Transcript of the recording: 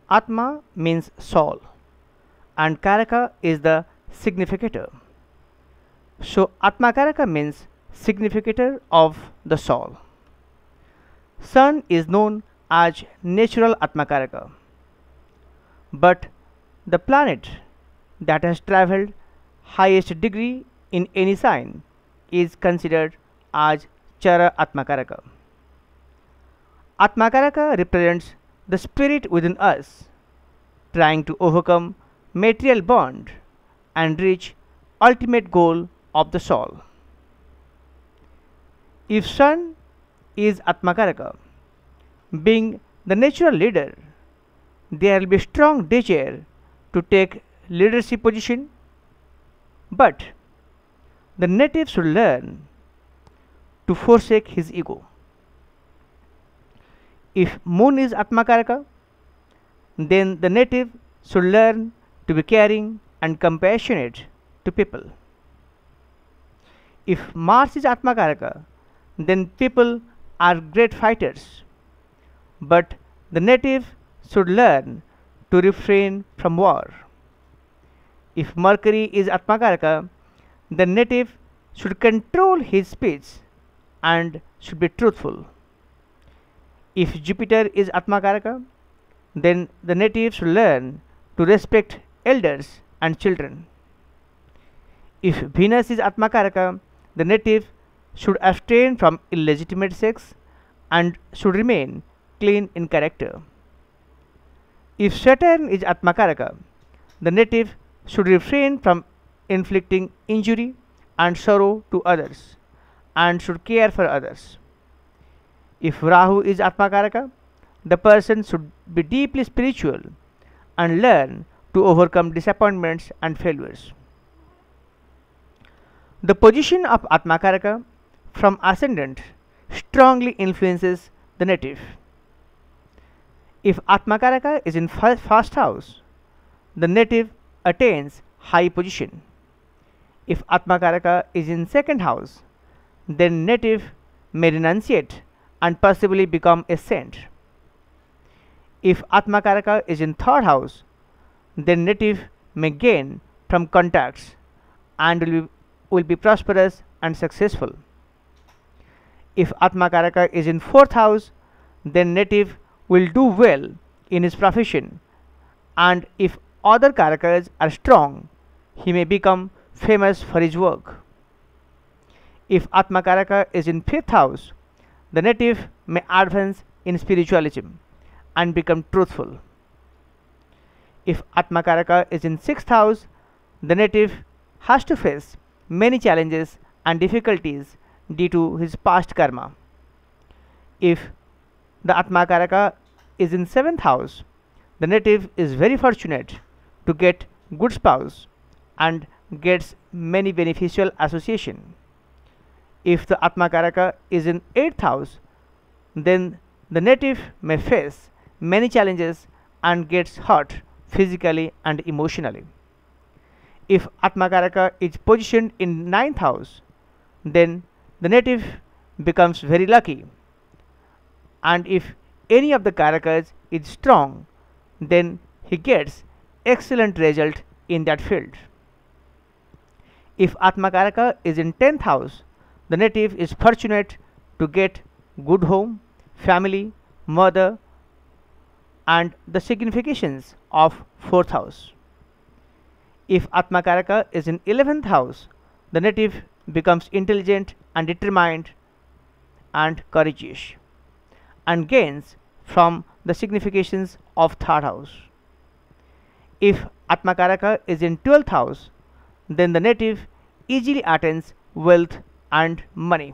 Atma means soul and karaka is the significator. So Atmakaraka means significator of the soul. Sun is known as natural Atmakaraka, but the planet that has travelled highest degree in any sign is considered as Chara Atmakaraka. Atmakaraka represents the spirit within us, trying to overcome material bond and reach ultimate goal of the soul. If Sun is Atmakaraka, being the natural leader, there will be strong desire to take leadership position, but the native should learn to forsake his ego. If Moon is Atmakaraka, then the native should learn to be caring and compassionate to people. If Mars is Atmakaraka, then people are great fighters, but the native should learn to refrain from war. If Mercury is Atmakaraka, the native should control his speech and should be truthful. If Jupiter is Atmakaraka, then the native should learn to respect elders and children. If Venus is Atmakaraka, the native should abstain from illegitimate sex and should remain clean in character. If Saturn is Atmakaraka, the native should refrain from inflicting injury and sorrow to others and should care for others. If Rahu is Atmakaraka, the person should be deeply spiritual and learn to overcome disappointments and failures. The position of Atmakaraka from ascendant strongly influences the native. If Atmakaraka is in first house, the native attains high position. If Atmakaraka is in second house, then native may renunciate and possibly become a saint. If Atmakaraka is in third house, then native may gain from contacts and will be prosperous and successful. If Atmakaraka is in fourth house, then native will do well in his profession, and if other karakas are strong, he may become famous for his work. If Atmakaraka is in fifth house, the native may advance in spiritualism and become truthful. If Atmakaraka is in sixth house, the native has to face many challenges and difficulties due to his past karma. If the Atmakaraka is in seventh house, the native is very fortunate to get good spouse and gets many beneficial association. If the Atmakaraka is in eighth house, then the native may face many challenges and gets hurt physically and emotionally. If Atmakaraka is positioned in ninth house, then the native becomes very lucky, and if any of the karakas is strong, then he gets excellent result in that field. If Atmakaraka is in 10th house, the native is fortunate to get good home, family, mother, and the significations of 4th house. If Atmakaraka is in 11th house, the native becomes intelligent and determined and courageous and gains from the significations of 3rd house. If Atmakaraka is in 12th house, then the native easily attains wealth and money.